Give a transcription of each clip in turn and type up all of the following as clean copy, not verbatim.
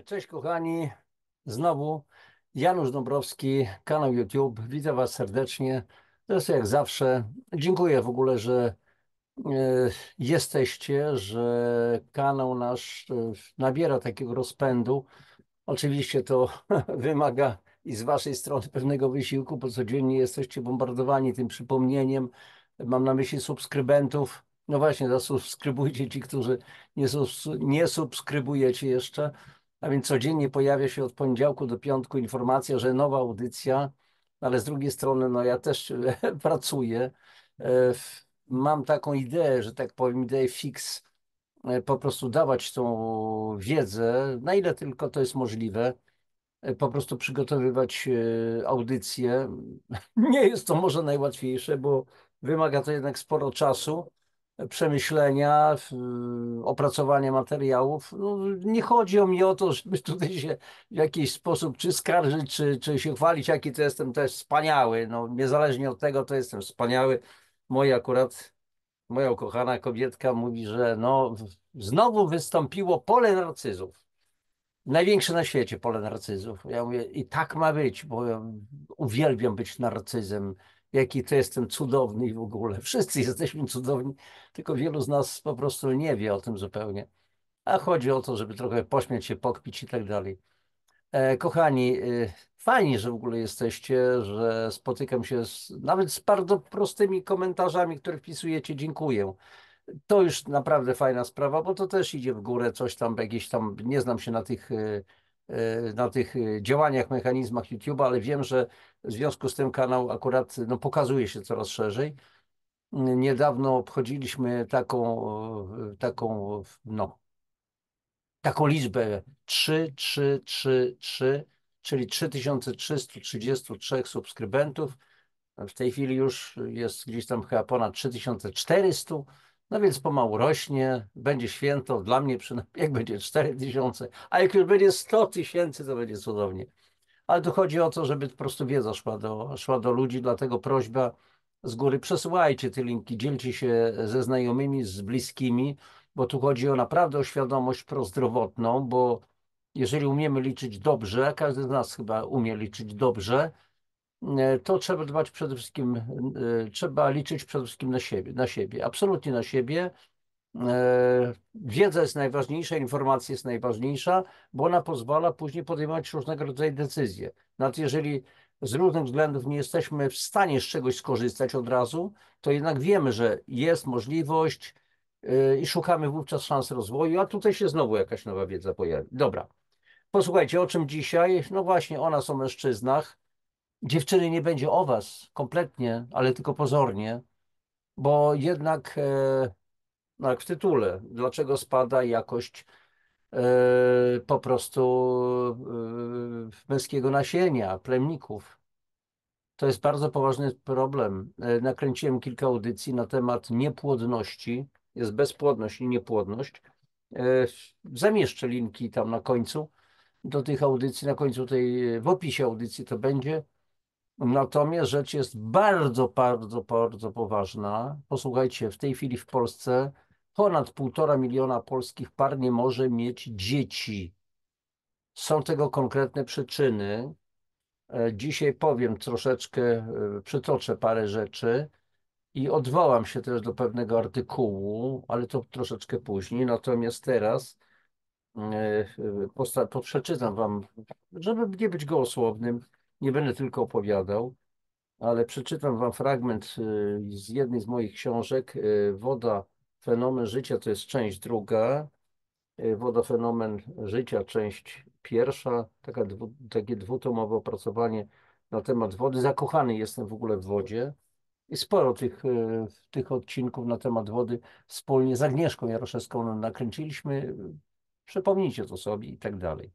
Cześć kochani, znowu Janusz Dąbrowski, kanał YouTube. Witam Was serdecznie. Zresztą jak zawsze dziękuję w ogóle, że e, jesteście, że kanał nasz nabiera takiego rozpędu. Oczywiście to wymaga i z Waszej strony pewnego wysiłku, bo codziennie jesteście bombardowani tym przypomnieniem. Mam na myśli subskrybentów. No właśnie, zasubskrybujcie ci, którzy nie subskrybujecie jeszcze. A więc codziennie pojawia się od poniedziałku do piątku informacja, że nowa audycja, ale z drugiej strony, no ja też pracuję. Mam taką ideę, że tak powiem, ideę fix, po prostu dawać tą wiedzę, na ile tylko to jest możliwe, po prostu przygotowywać audycje. Nie jest to może najłatwiejsze, bo wymaga to jednak sporo czasu, przemyślenia, opracowania materiałów. No, nie chodzi o mnie o to, żeby tutaj się w jakiś sposób czy skarżyć, czy się chwalić, jaki to jestem też wspaniały. No, niezależnie od tego, to jestem wspaniały. Moja ukochana kobietka mówi, że no, znowu wystąpiło pole narcyzów. Największe na świecie pole narcyzów. Ja mówię, i tak ma być, bo ja uwielbiam być narcyzem. Jaki to jestem cudowny i w ogóle. Wszyscy jesteśmy cudowni, tylko wielu z nas po prostu nie wie o tym zupełnie. A chodzi o to, żeby trochę pośmiać się, pokpić i tak dalej. Kochani, fajnie, że w ogóle jesteście, że spotykam się nawet z bardzo prostymi komentarzami, które wpisujecie. Dziękuję. To już naprawdę fajna sprawa, bo to też idzie w górę, coś tam, jakieś tam, nie znam się na tych działaniach, mechanizmach YouTube'a, ale wiem, że w związku z tym kanał akurat no, pokazuje się coraz szerzej. Niedawno obchodziliśmy no, taką liczbę 3, czyli 3333 subskrybentów. W tej chwili już jest gdzieś tam chyba ponad 3400, no więc pomału rośnie, będzie święto, dla mnie przynajmniej jak będzie 4000, a jak już będzie 100 000, to będzie cudownie. Ale tu chodzi o to, żeby po prostu wiedza szła do ludzi, dlatego prośba z góry, przesyłajcie te linki, dzielcie się ze znajomymi, z bliskimi, bo tu chodzi o naprawdę o świadomość prozdrowotną, bo jeżeli umiemy liczyć dobrze, każdy z nas chyba umie liczyć dobrze, to trzeba dbać przede wszystkim, trzeba liczyć przede wszystkim na siebie, absolutnie na siebie. Wiedza jest najważniejsza, informacja jest najważniejsza, bo ona pozwala później podejmować różnego rodzaju decyzje. Nawet jeżeli z różnych względów nie jesteśmy w stanie z czegoś skorzystać od razu, to jednak wiemy, że jest możliwość i szukamy wówczas szans rozwoju, a tutaj się znowu jakaś nowa wiedza pojawi. Dobra, posłuchajcie, o czym dzisiaj? No właśnie, o nas, o mężczyznach. Dziewczyny, nie będzie o was kompletnie, ale tylko pozornie, bo jednak, no jak w tytule, dlaczego spada jakość po prostu męskiego nasienia, plemników. To jest bardzo poważny problem. Nakręciłem kilka audycji na temat niepłodności. Jest bezpłodność i niepłodność. E, Zamieszczę linki tam na końcu do tych audycji, na końcu w opisie audycji to będzie. Natomiast rzecz jest bardzo, bardzo, bardzo poważna. Posłuchajcie, w tej chwili w Polsce ponad 1,5 miliona polskich par nie może mieć dzieci. Są tego konkretne przyczyny. Dzisiaj powiem troszeczkę, przytoczę parę rzeczy i odwołam się też do pewnego artykułu, ale to troszeczkę później. Natomiast teraz przeczytam wam, żeby nie być gołosłownym, nie będę tylko opowiadał, ale przeczytam wam fragment z jednej z moich książek. Woda, fenomen życia, to jest część druga. Woda, fenomen życia, część pierwsza. Takie dwutomowe opracowanie na temat wody. Zakochany jestem w ogóle w wodzie. I sporo tych odcinków na temat wody wspólnie z Agnieszką Jaroszewską nakręciliśmy. Przypomnijcie to sobie i tak dalej.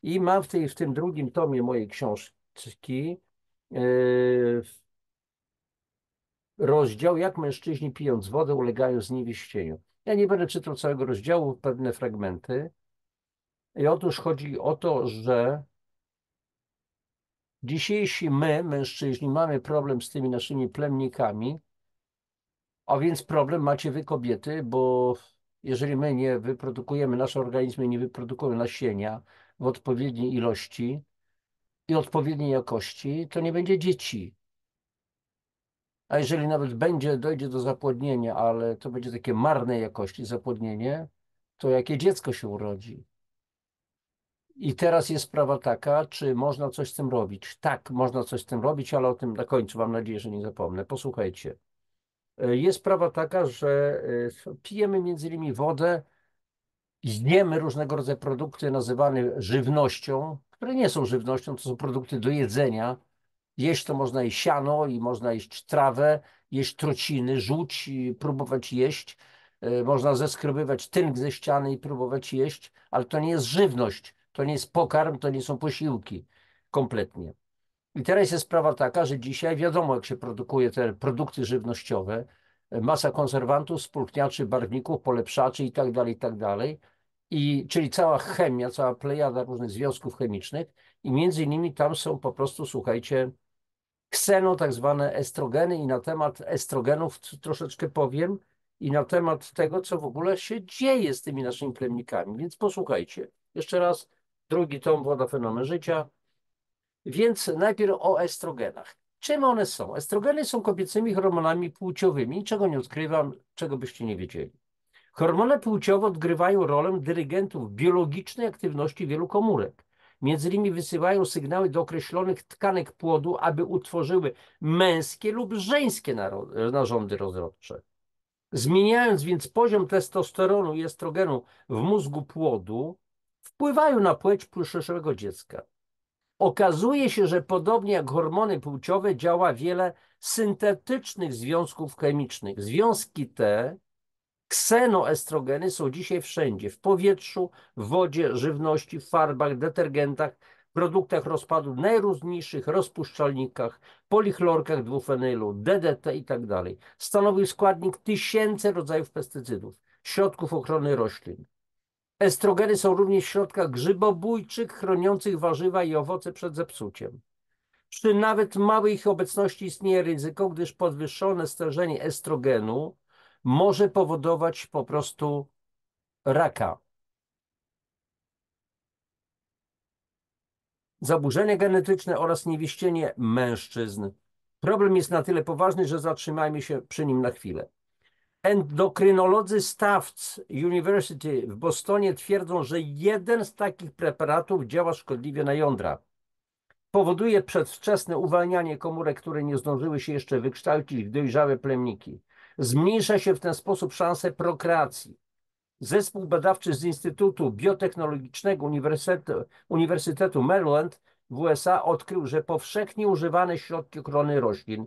I mam w tym drugim tomie mojej książki rozdział, jak mężczyźni pijąc wodę ulegają zniewieścieniu. Ja nie będę czytał całego rozdziału, pewne fragmenty. I otóż chodzi o to, że dzisiejsi my, mężczyźni, mamy problem z tymi naszymi plemnikami, a więc problem macie wy kobiety, bo jeżeli my nie wyprodukujemy, nasze organizmy nie wyprodukują nasienia w odpowiedniej ilości i odpowiedniej jakości, to nie będzie dzieci. A jeżeli nawet dojdzie do zapłodnienia, ale to będzie takie marnej jakości zapłodnienie, to jakie dziecko się urodzi? I teraz jest sprawa taka, czy można coś z tym robić. Tak, można coś z tym robić, ale o tym na końcu, mam nadzieję, że nie zapomnę. Posłuchajcie. Jest sprawa taka, że pijemy między innymi wodę, jemy różnego rodzaju produkty nazywane żywnością, które nie są żywnością, to są produkty do jedzenia. Jeść to można i siano, i można jeść trawę, jeść trociny, żółć i próbować jeść. Można zeskrobywać tynk ze ściany i próbować jeść, ale to nie jest żywność, to nie jest pokarm, to nie są posiłki kompletnie. I teraz jest sprawa taka, że dzisiaj wiadomo, jak się produkuje te produkty żywnościowe, masa konserwantów, spulchniaczy, barwników, polepszaczy i tak dalej, i tak dalej. Czyli cała chemia, cała plejada różnych związków chemicznych i między innymi tam są po prostu, słuchajcie, tak zwane estrogeny i na temat estrogenów troszeczkę powiem i na temat tego, co w ogóle się dzieje z tymi naszymi plemnikami. Więc posłuchajcie. Jeszcze raz, drugi tom Woda, fenomen życia. Więc najpierw o estrogenach. Czym one są? Estrogeny są kobiecymi hormonami płciowymi. Czego nie odkrywam, czego byście nie wiedzieli. Hormony płciowe odgrywają rolę dyrygentów biologicznej aktywności wielu komórek. Między innymi wysyłają sygnały do określonych tkanek płodu, aby utworzyły męskie lub żeńskie narządy rozrodcze. Zmieniając więc poziom testosteronu i estrogenu w mózgu płodu, wpływają na płeć przyszłego dziecka. Okazuje się, że podobnie jak hormony płciowe działa wiele syntetycznych związków chemicznych. Związki te, ksenoestrogeny, są dzisiaj wszędzie. W powietrzu, w wodzie, żywności, w farbach, detergentach, produktach rozpadu, najróżniejszych rozpuszczalnikach, polichlorkach dwufenylu, DDT i tak dalej. Stanowił składnik tysięcy rodzajów pestycydów, środków ochrony roślin. Estrogeny są również w środkach grzybobójczych chroniących warzywa i owoce przed zepsuciem. Przy nawet małej ich obecności istnieje ryzyko, gdyż podwyższone stężenie estrogenu może powodować po prostu raka. Zaburzenia genetyczne oraz niewieścienie mężczyzn. Problem jest na tyle poważny, że zatrzymajmy się przy nim na chwilę. Endokrynolodzy z Tufts University w Bostonie twierdzą, że jeden z takich preparatów działa szkodliwie na jądra. Powoduje przedwczesne uwalnianie komórek, które nie zdążyły się jeszcze wykształcić w dojrzałe plemniki. Zmniejsza się w ten sposób szanse prokreacji. Zespół badawczy z Instytutu Biotechnologicznego Uniwersytetu Maryland w USA odkrył, że powszechnie używane środki ochrony roślin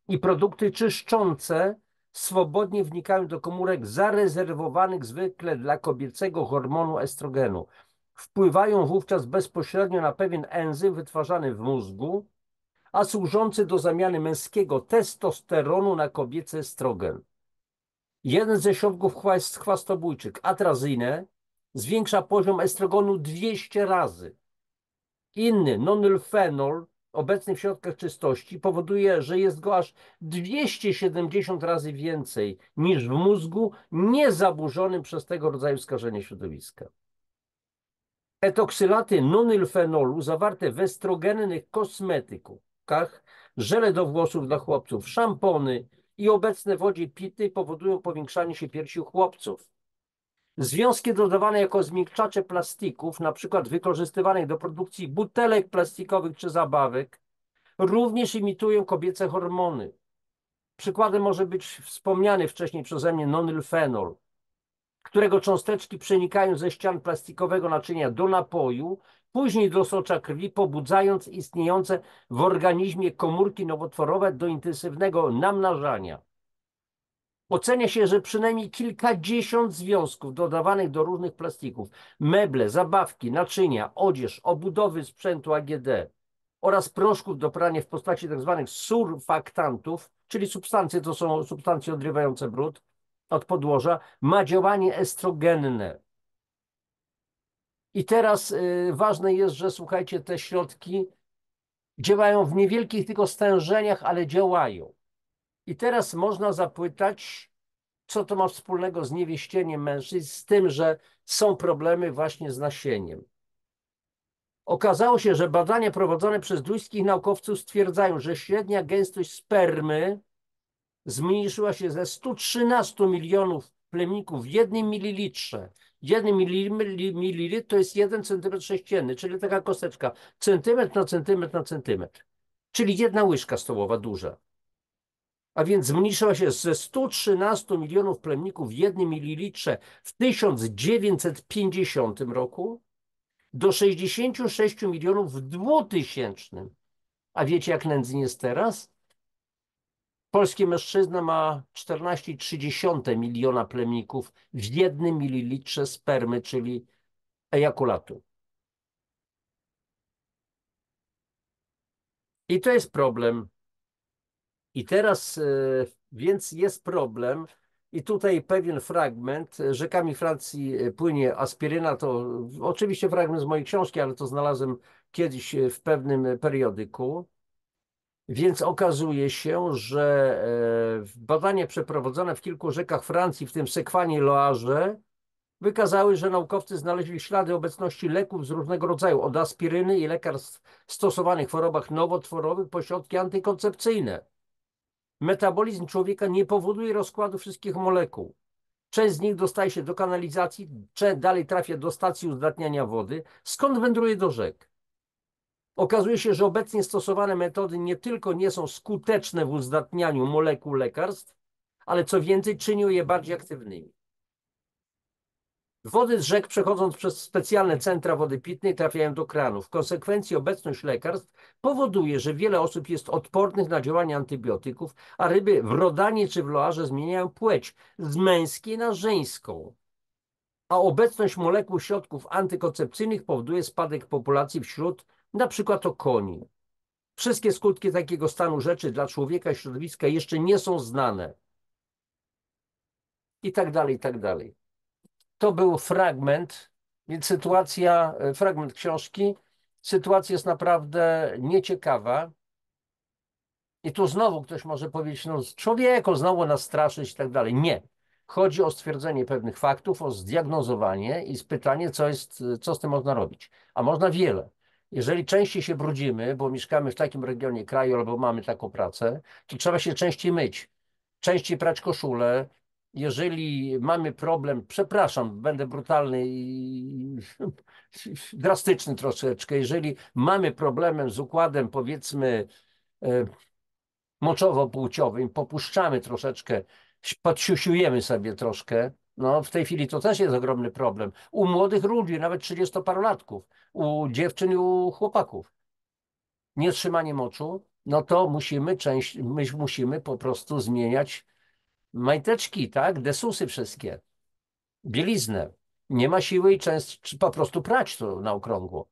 i produkty czyszczące swobodnie wnikają do komórek zarezerwowanych zwykle dla kobiecego hormonu estrogenu. Wpływają wówczas bezpośrednio na pewien enzym wytwarzany w mózgu, a służący do zamiany męskiego testosteronu na kobiecy estrogen. Jeden ze środków chwastobójczych, atrazynę, zwiększa poziom estrogenu 200 razy. Inny, nonylfenol, obecny w środkach czystości, powoduje, że jest go aż 270 razy więcej niż w mózgu niezaburzonym przez tego rodzaju skażenie środowiska. Etoksylaty nonylfenolu zawarte w estrogennych kosmetykach, żele do włosów dla chłopców, szampony i obecne w wodzie pitnej powodują powiększanie się piersi u chłopców. Związki dodawane jako zmiękczacze plastików, na przykład wykorzystywanych do produkcji butelek plastikowych czy zabawek, również imitują kobiece hormony. Przykładem może być wspomniany wcześniej przeze mnie nonylfenol, którego cząsteczki przenikają ze ścian plastikowego naczynia do napoju, później do socza krwi, pobudzając istniejące w organizmie komórki nowotworowe do intensywnego namnażania. Ocenia się, że przynajmniej kilkadziesiąt związków dodawanych do różnych plastików, meble, zabawki, naczynia, odzież, obudowy sprzętu AGD oraz proszków do prania w postaci tzw. surfaktantów, czyli substancje, to są substancje odrywające brud od podłoża, ma działanie estrogenne. I teraz ważne jest, że słuchajcie, te środki działają w niewielkich tylko stężeniach, ale działają. I teraz można zapytać, Co to ma wspólnego z niewieścieniem mężczyzn? Z tym, że są problemy właśnie z nasieniem. Okazało się, że badania prowadzone przez duńskich naukowców stwierdzają, że średnia gęstość spermy zmniejszyła się ze 113 milionów plemników w 1 mililitrze. 1 mililitr to jest 1 centymetr sześcienny, czyli taka kosteczka. Centymetr na centymetr na centymetr. Czyli 1 łyżka stołowa duża. A więc zmniejszyła się ze 113 milionów plemników w 1 mililitrze w 1950 roku do 66 milionów w 2000. A wiecie, jak nędznie jest teraz? Polski mężczyzna ma 14,3 miliona plemników w 1 mililitrze spermy, czyli ejakulatu. I to jest problem. I teraz, więc jest problem. I tutaj pewien fragment. Rzekami Francji płynie aspiryna. To oczywiście fragment z mojej książki, ale to znalazłem kiedyś w pewnym periodyku. Więc okazuje się, że badania przeprowadzone w kilku rzekach Francji, w tym Sekwanie i Loarze, wykazały, że naukowcy znaleźli ślady obecności leków z różnego rodzaju, od aspiryny i lekarstw stosowanych w chorobach nowotworowych po środki antykoncepcyjne. Metabolizm człowieka nie powoduje rozkładu wszystkich molekuł. Część z nich dostaje się do kanalizacji, część dalej trafia do stacji uzdatniania wody, skąd wędruje do rzek. Okazuje się, że obecnie stosowane metody nie tylko nie są skuteczne w uzdatnianiu molekuł lekarstw, ale co więcej, czynią je bardziej aktywnymi. Wody z rzek, przechodząc przez specjalne centra wody pitnej, trafiają do kranów. W konsekwencji obecność lekarstw powoduje, że wiele osób jest odpornych na działanie antybiotyków, a ryby w Rodanie czy w Loarze zmieniają płeć z męskiej na żeńską. A obecność molekuł środków antykoncepcyjnych powoduje spadek populacji wśród na przykład koni. Wszystkie skutki takiego stanu rzeczy dla człowieka i środowiska jeszcze nie są znane. I tak dalej, i tak dalej. To był fragment, więc sytuacja, fragment książki. Sytuacja jest naprawdę nieciekawa. I tu znowu ktoś może powiedzieć, no człowieku, znowu nas straszyć i tak dalej. Nie. Chodzi o stwierdzenie pewnych faktów, o zdiagnozowanie i pytanie, co z tym można robić. A można wiele. Jeżeli częściej się brudzimy, bo mieszkamy w takim regionie kraju albo mamy taką pracę, to trzeba się częściej myć, częściej prać koszulę. Jeżeli mamy problem, przepraszam, będę brutalny i drastyczny troszeczkę, jeżeli mamy problem z układem, powiedzmy, moczowo-płciowym, popuszczamy troszeczkę, podsiusiujemy sobie troszkę. No, w tej chwili to też jest ogromny problem. U młodych ludzi, nawet 30-parolatków, u dziewczyn i u chłopaków. Nietrzymanie moczu, no to my musimy po prostu zmieniać majteczki, tak? Desusy wszystkie, bieliznę. Nie ma siły i często po prostu prać to na okrągło.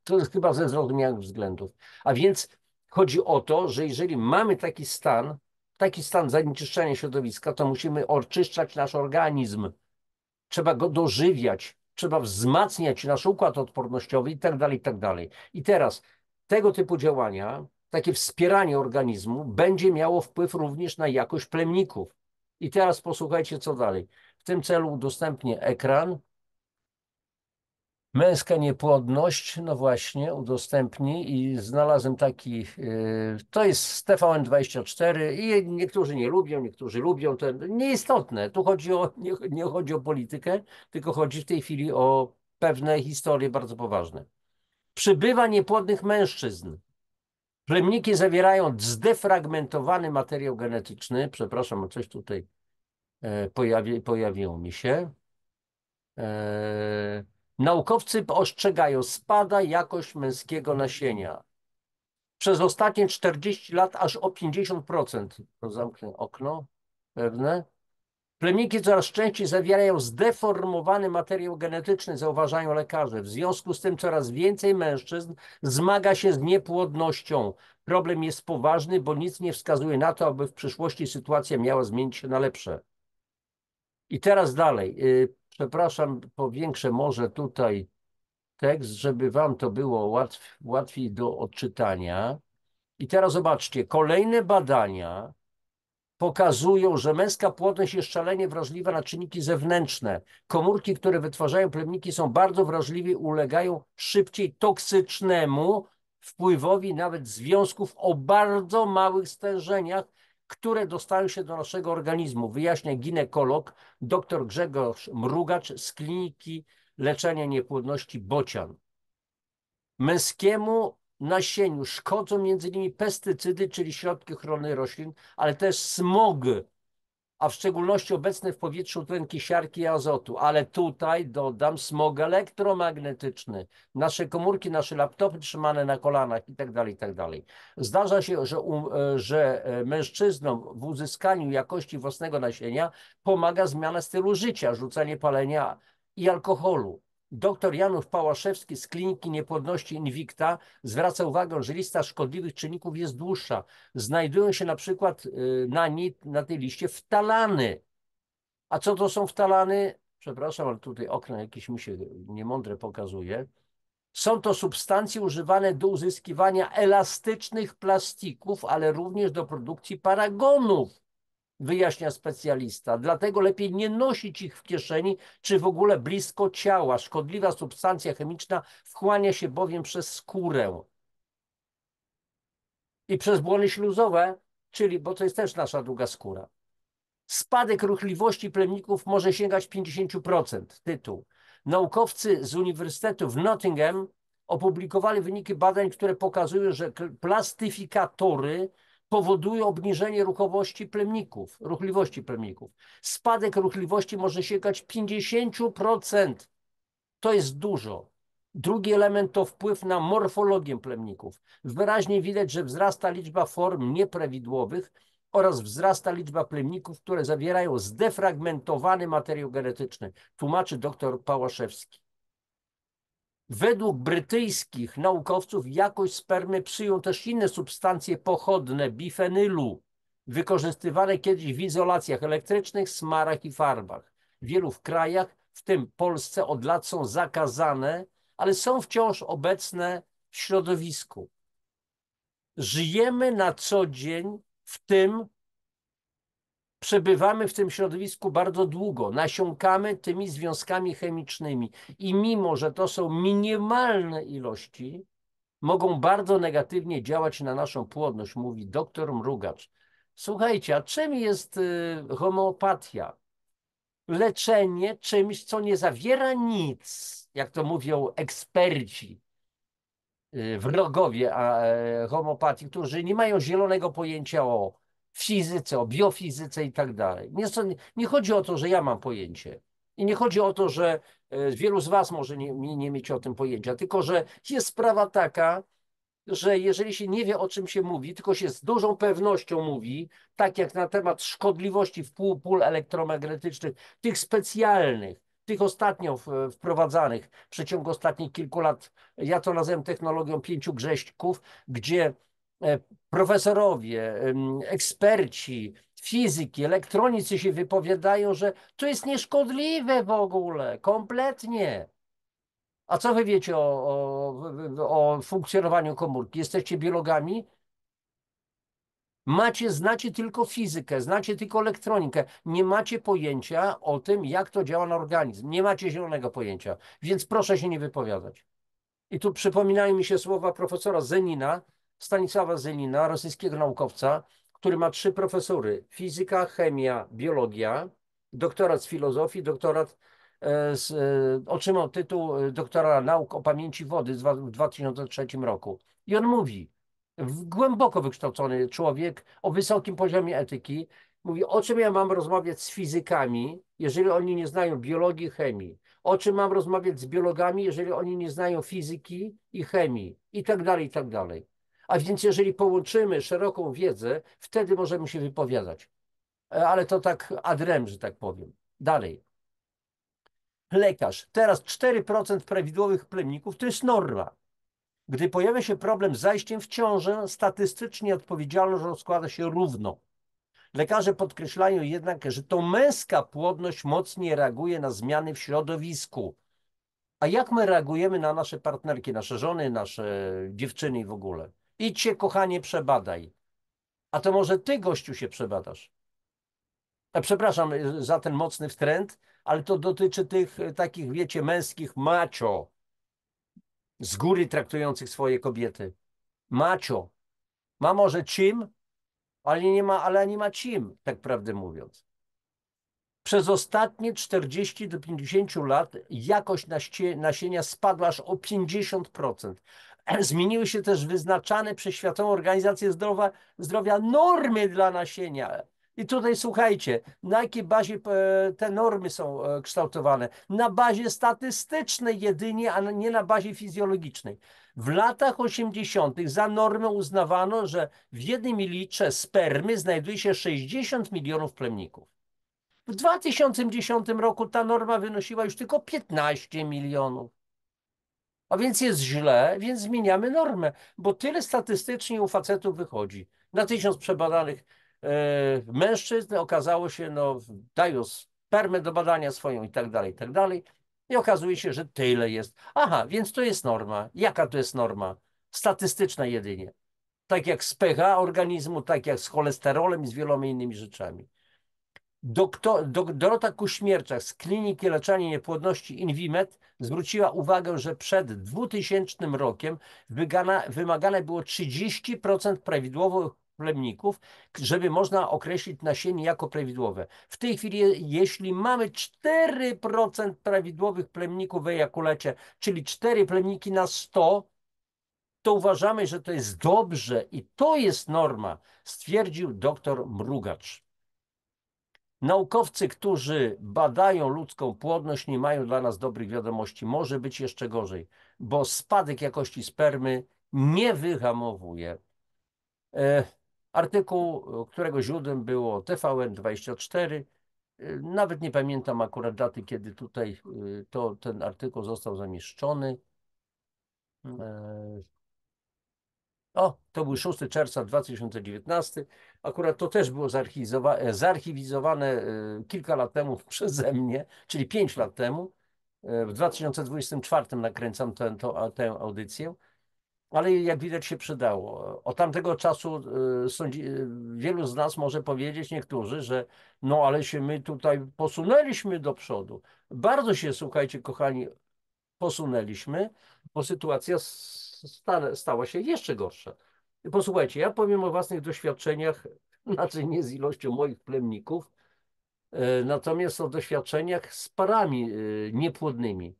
To jest chyba ze zrozumiałych względów. A więc chodzi o to, że jeżeli mamy taki stan zanieczyszczenia środowiska, to musimy oczyszczać nasz organizm. Trzeba go dożywiać, trzeba wzmacniać nasz układ odpornościowy i tak dalej, i tak dalej. I teraz tego typu działania, takie wspieranie organizmu będzie miało wpływ również na jakość plemników. I teraz posłuchajcie, co dalej. W tym celu udostępnię ekran. Męska niepłodność, no właśnie, udostępnij i znalazłem taki, to jest z TVN24 i niektórzy nie lubią, niektórzy lubią, to nieistotne. Tu chodzi nie chodzi o politykę, tylko chodzi w tej chwili o pewne historie bardzo poważne. Przybywa niepłodnych mężczyzn. Plemniki zawierają zdefragmentowany materiał genetyczny. Przepraszam, coś tutaj pojawiło mi się. Naukowcy ostrzegają, spada jakość męskiego nasienia. Przez ostatnie 40 lat aż o 50%. Zamknę okno pewne. Plemniki coraz częściej zawierają zdeformowany materiał genetyczny, zauważają lekarze. W związku z tym coraz więcej mężczyzn zmaga się z niepłodnością. Problem jest poważny, bo nic nie wskazuje na to, aby w przyszłości sytuacja miała zmienić się na lepsze. I teraz dalej. Przepraszam, powiększę może tutaj tekst, żeby wam to było łatwiej do odczytania. I teraz zobaczcie, kolejne badania pokazują, że męska płodność jest szalenie wrażliwa na czynniki zewnętrzne. Komórki, które wytwarzają plemniki, są bardzo wrażliwe i ulegają szybciej toksycznemu wpływowi nawet związków o bardzo małych stężeniach, które dostają się do naszego organizmu, wyjaśnia ginekolog dr Grzegorz Mrugacz z Kliniki Leczenia Niepłodności Bocian. Męskiemu nasieniu szkodzą m.in. pestycydy, czyli środki ochrony roślin, ale też smog, a w szczególności obecne w powietrzu tlenki siarki i azotu. Ale tutaj dodam smog elektromagnetyczny. Nasze komórki, nasze laptopy trzymane na kolanach i tak dalej, i tak dalej. Zdarza się, że mężczyznom w uzyskaniu jakości własnego nasienia pomaga zmiana stylu życia, rzucanie palenia i alkoholu. Dr Janusz Pałaszewski z Kliniki Niepłodności Invicta zwraca uwagę, że lista szkodliwych czynników jest dłuższa. Znajdują się na przykład na tej liście ftalany. A co to są ftalany? Przepraszam, ale tutaj okno jakieś mi się niemądre pokazuje. Są to substancje używane do uzyskiwania elastycznych plastików, ale również do produkcji paragonów, wyjaśnia specjalista. Dlatego lepiej nie nosić ich w kieszeni, czy w ogóle blisko ciała. Szkodliwa substancja chemiczna wchłania się bowiem przez skórę i przez błony śluzowe, czyli, bo to jest też nasza druga skóra. Spadek ruchliwości plemników może sięgać 50%. Tytuł. Naukowcy z Uniwersytetu w Nottingham opublikowali wyniki badań, które pokazują, że plastyfikatory powodują obniżenie ruchliwości plemników. Spadek ruchliwości może sięgać 50%. To jest dużo. Drugi element to wpływ na morfologię plemników. Wyraźnie widać, że wzrasta liczba form nieprawidłowych oraz wzrasta liczba plemników, które zawierają zdefragmentowany materiał genetyczny, tłumaczy dr Pałaszewski. Według brytyjskich naukowców jakość spermy przyjął też inne substancje pochodne bifenylu, wykorzystywane kiedyś w izolacjach elektrycznych, smarach i farbach. W wielu krajach, w tym Polsce, od lat są zakazane, ale są wciąż obecne w środowisku. Żyjemy na co dzień przebywamy w tym środowisku bardzo długo, nasiąkamy tymi związkami chemicznymi i mimo, że to są minimalne ilości, mogą bardzo negatywnie działać na naszą płodność, mówi dr Mrugacz. Słuchajcie, a czym jest homeopatia? Leczenie czymś, co nie zawiera nic, jak to mówią eksperci, wrogowie homeopatii, którzy nie mają zielonego pojęcia o fizyce, o biofizyce i tak dalej. Nie chodzi o to, że ja mam pojęcie. I nie chodzi o to, że wielu z was może nie mieć o tym pojęcia, tylko że jest sprawa taka, że jeżeli się nie wie, o czym się mówi, tylko się z dużą pewnością mówi, tak jak na temat szkodliwości pól elektromagnetycznych, tych specjalnych, tych ostatnio wprowadzanych w przeciągu ostatnich kilku lat, ja to nazywam technologią 5 grześków, gdzie profesorowie, eksperci, fizyki, elektronicy się wypowiadają, że to jest nieszkodliwe w ogóle, kompletnie. A co wy wiecie o funkcjonowaniu komórki? Jesteście biologami? Znacie tylko fizykę, znacie tylko elektronikę. Nie macie pojęcia o tym, jak to działa na organizm. Nie macie zielonego pojęcia, więc proszę się nie wypowiadać. I tu przypominają mi się słowa profesora Zenina, Stanisława Zenina, rosyjskiego naukowca, który ma 3 profesury: fizyka, chemia, biologia, doktorat z filozofii, doktorat otrzymał tytuł doktora nauk o pamięci wody w 2003 roku. I on mówi, głęboko wykształcony człowiek o wysokim poziomie etyki, mówi, o czym ja mam rozmawiać z fizykami, jeżeli oni nie znają biologii, chemii? O czym mam rozmawiać z biologami, jeżeli oni nie znają fizyki i chemii? I tak dalej, i tak dalej. A więc jeżeli połączymy szeroką wiedzę, wtedy możemy się wypowiadać. Ale to tak ad rem, że tak powiem. Dalej. Lekarz. Teraz 4% prawidłowych plemników to jest norma. Gdy pojawia się problem z zajściem w ciążę, statystycznie odpowiedzialność rozkłada się równo. Lekarze podkreślają jednak, że to męska płodność mocniej reaguje na zmiany w środowisku. A jak my reagujemy na nasze partnerki, nasze żony, nasze dziewczyny i w ogóle? Idź się, kochanie, przebadaj. A to może ty, gościu, się przebadasz. Przepraszam za ten mocny wtręt, ale to dotyczy tych takich, wiecie, męskich macho, z góry traktujących swoje kobiety. Macho. Ma może czym, ale nie ma czym, tak prawdę mówiąc. Przez ostatnie 40 do 50 lat jakość nasienia spadła aż o 50%. Zmieniły się też wyznaczane przez Światową Organizację Zdrowia normy dla nasienia. I tutaj słuchajcie, na jakiej bazie te normy są kształtowane? Na bazie statystycznej jedynie, a nie na bazie fizjologicznej. W latach 80. za normę uznawano, że w jednym litrze spermy znajduje się 60 milionów plemników. W 2010 roku ta norma wynosiła już tylko 15 milionów. A więc jest źle, więc zmieniamy normę, bo tyle statystycznie u facetów wychodzi. Na 1000 przebadanych mężczyzn okazało się, no, dają spermę do badania swoją i tak dalej, i tak dalej. I okazuje się, że tyle jest. Aha, więc to jest norma. Jaka to jest norma? Statystyczna jedynie. Tak jak z pH organizmu, tak jak z cholesterolem i z wieloma innymi rzeczami. Dorota Kuśmierczak z Kliniki Leczenia Niepłodności Invimed zwróciła uwagę, że przed 2000 rokiem wymagane było 30% prawidłowych plemników, żeby można określić nasienie jako prawidłowe. W tej chwili, jeśli mamy 4% prawidłowych plemników w ejakulecie, czyli 4 plemniki na 100, to uważamy, że to jest dobrze i to jest norma, stwierdził dr Mrugacz. Naukowcy, którzy badają ludzką płodność, nie mają dla nas dobrych wiadomości. Może być jeszcze gorzej, bo spadek jakości spermy nie wyhamowuje. Artykuł, którego źródłem było TVN24. Nawet nie pamiętam akurat daty, kiedy tutaj ten artykuł został zamieszczony. To był 6 czerwca 2019. Akurat to też było zarchiwizowane kilka lat temu przeze mnie, czyli 5 lat temu. W 2024 nakręcam tę audycję, ale jak widać się przydało. Od tamtego czasu wielu z nas może powiedzieć, niektórzy, że no ale się my tutaj posunęliśmy do przodu. Bardzo się, słuchajcie, kochani, posunęliśmy, bo sytuacja stała się jeszcze gorsza. Posłuchajcie, ja powiem o własnych doświadczeniach, znaczy nie z ilością moich plemników, natomiast o doświadczeniach z parami niepłodnymi.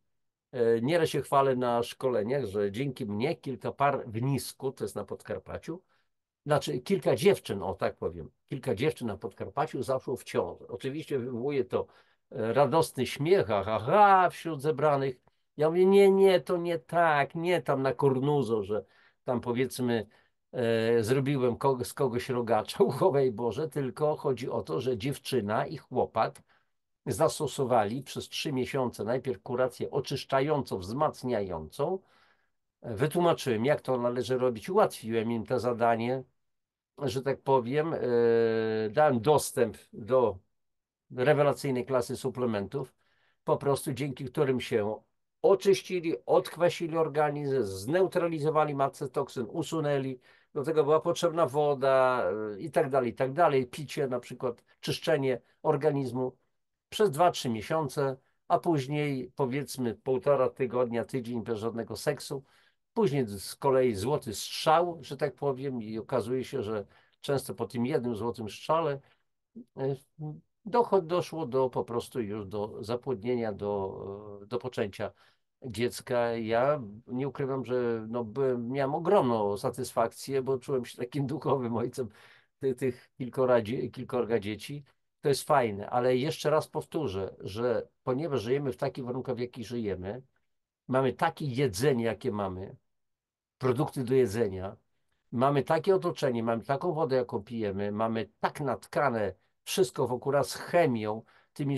Nieraz się chwalę na szkoleniach, że dzięki mnie kilka par w Nisku, to jest na Podkarpaciu, znaczy kilka dziewczyn, o tak powiem, kilka dziewczyn na Podkarpaciu zaszło w ciążę. Oczywiście wywołuje to radosny śmiech, aha, wśród zebranych. Ja mówię, nie, to nie tak, nie tam na Kornuzo, że tam powiedzmy zrobiłem z kogoś rogacza, uchowaj Boże, tylko chodzi o to, że dziewczyna i chłopak zastosowali przez 3 miesiące najpierw kurację oczyszczającą, wzmacniającą. Wytłumaczyłem, jak to należy robić, ułatwiłem im to zadanie, że tak powiem, dałem dostęp do rewelacyjnej klasy suplementów, po prostu dzięki którym się oczyścili, odkwasili organizm, zneutralizowali masę toksyn, usunęli. Do tego była potrzebna woda i tak dalej, picie na przykład, czyszczenie organizmu przez 2-3 miesiące, a później powiedzmy 1,5 tygodnia, tydzień bez żadnego seksu. Później z kolei złoty strzał, że tak powiem, i okazuje się, że często po tym jednym złotym strzale doszło po prostu już do zapłodnienia, do poczęcia dziecka. Ja nie ukrywam, że no miałem ogromną satysfakcję, bo czułem się takim duchowym ojcem tych kilkorga dzieci. To jest fajne, ale jeszcze raz powtórzę, że ponieważ żyjemy w takich warunkach, w jakich żyjemy, mamy takie jedzenie, jakie mamy, produkty do jedzenia, mamy takie otoczenie, mamy taką wodę, jaką pijemy, mamy tak natkane wszystko wokół nas chemią, tymi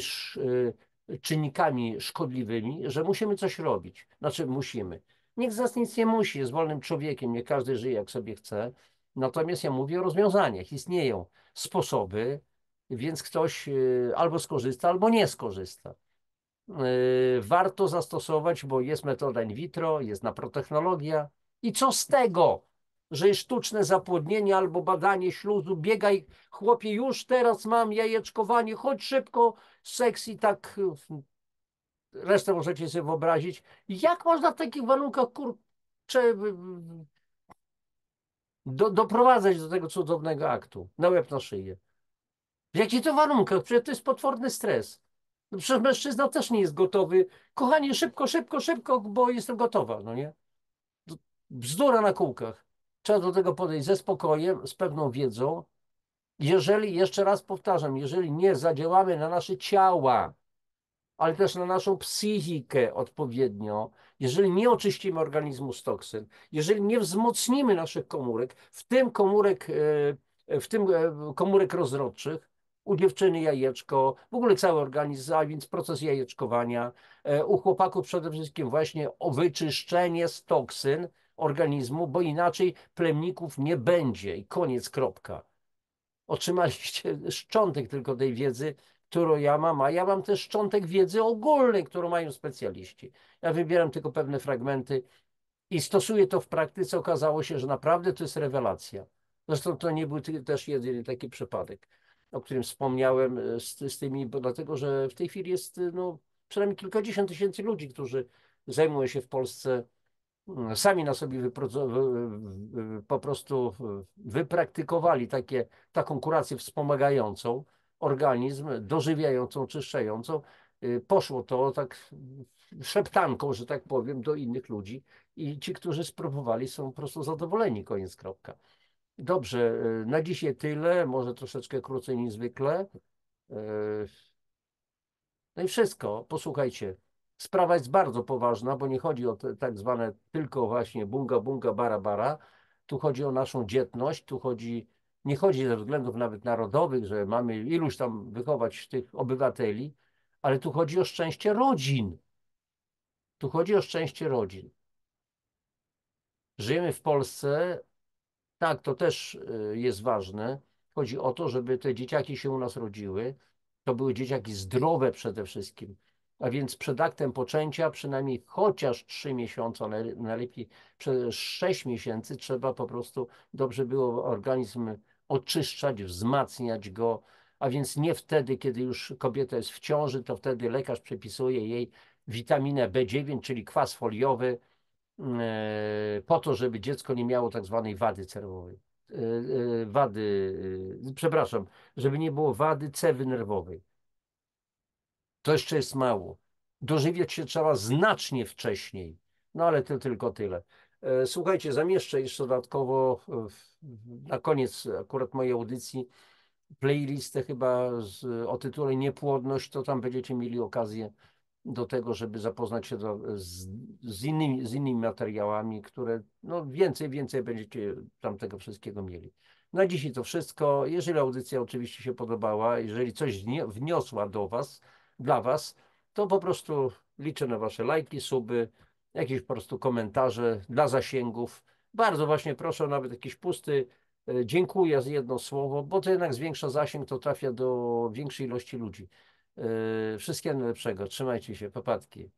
czynnikami szkodliwymi, że musimy coś robić. Znaczy musimy. Nikt z nas nic nie musi, jest wolnym człowiekiem, nie każdy żyje jak sobie chce. Natomiast ja mówię o rozwiązaniach. Istnieją sposoby, więc ktoś albo skorzysta, albo nie skorzysta. Warto zastosować, bo jest metoda in vitro, jest naprotechnologia. I co z tego, że jest sztuczne zapłodnienie albo badanie śluzu, biegaj chłopie, już teraz mam jajeczkowanie, chodź szybko, seks i tak resztę możecie sobie wyobrazić. Jak można w takich warunkach, kurczę, doprowadzać do tego cudownego aktu na łeb na szyję? W jakich to warunkach? Przecież to jest potworny stres. No przecież mężczyzna też nie jest gotowy. Kochanie, szybko, szybko, szybko, bo jestem gotowa, no nie? Bzdura na kółkach. Trzeba do tego podejść ze spokojem, z pewną wiedzą. Jeżeli, jeszcze raz powtarzam, jeżeli nie zadziałamy na nasze ciała, ale też na naszą psychikę odpowiednio, jeżeli nie oczyścimy organizmu z toksyn, jeżeli nie wzmocnimy naszych komórek, w tym komórek rozrodczych, u dziewczyny jajeczko, w ogóle cały organizm, a więc proces jajeczkowania, u chłopaków przede wszystkim właśnie o wyczyszczenie z toksyn organizmu, bo inaczej plemników nie będzie i koniec, kropka. Otrzymaliście szczątek tylko tej wiedzy, którą ja mam, a ja mam też szczątek wiedzy ogólnej, którą mają specjaliści. Ja wybieram tylko pewne fragmenty i stosuję to w praktyce. Okazało się, że naprawdę to jest rewelacja. Zresztą to nie był też jedyny taki przypadek, o którym wspomniałem z tymi, bo dlatego, że w tej chwili jest no, przynajmniej kilkadziesiąt tysięcy ludzi, którzy zajmują się w Polsce, sami na sobie po prostu wypraktykowali taką kurację wspomagającą organizm, dożywiającą, czyszczającą. Poszło to tak szeptanką, że tak powiem, do innych ludzi i ci, którzy spróbowali, są po prostu zadowoleni, koniec, kropka. Dobrze, na dzisiaj tyle, może troszeczkę krócej niż zwykle. No i wszystko. Posłuchajcie, sprawa jest bardzo poważna, bo nie chodzi o te tak zwane tylko właśnie bunga, bunga, bara, bara. Tu chodzi o naszą dzietność, nie chodzi ze względów nawet narodowych, że mamy iluś tam wychować tych obywateli, ale tu chodzi o szczęście rodzin. Tu chodzi o szczęście rodzin. Żyjemy w Polsce. Tak, to też jest ważne. Chodzi o to, żeby te dzieciaki się u nas rodziły. To były dzieciaki zdrowe przede wszystkim. A więc przed aktem poczęcia przynajmniej chociaż 3 miesiące, najlepiej przez 6 miesięcy trzeba po prostu dobrze było organizm oczyszczać, wzmacniać go. A więc nie wtedy, kiedy już kobieta jest w ciąży, to wtedy lekarz przepisuje jej witaminę B9, czyli kwas foliowy, po to, żeby dziecko nie miało tak zwanej wady nerwowej. Przepraszam, żeby nie było wady cewy nerwowej. To jeszcze jest mało. Dożywiać się trzeba znacznie wcześniej. No ale to tylko tyle. Słuchajcie, zamieszczę jeszcze dodatkowo na koniec akurat mojej audycji playlistę chyba o tytule Niepłodność, to tam będziecie mieli okazję do tego, żeby zapoznać się z innymi materiałami, które no, więcej będziecie tam tego wszystkiego mieli. Na dzisiaj to wszystko. Jeżeli audycja oczywiście się podobała, jeżeli coś wniosła dla Was, to po prostu liczę na Wasze lajki, suby, jakieś po prostu komentarze dla zasięgów. Bardzo właśnie proszę, nawet jakiś pusty dziękuję za jedno słowo, bo to jednak zwiększa zasięg, to trafia do większej ilości ludzi. Wszystkiego najlepszego. Trzymajcie się. Papatki.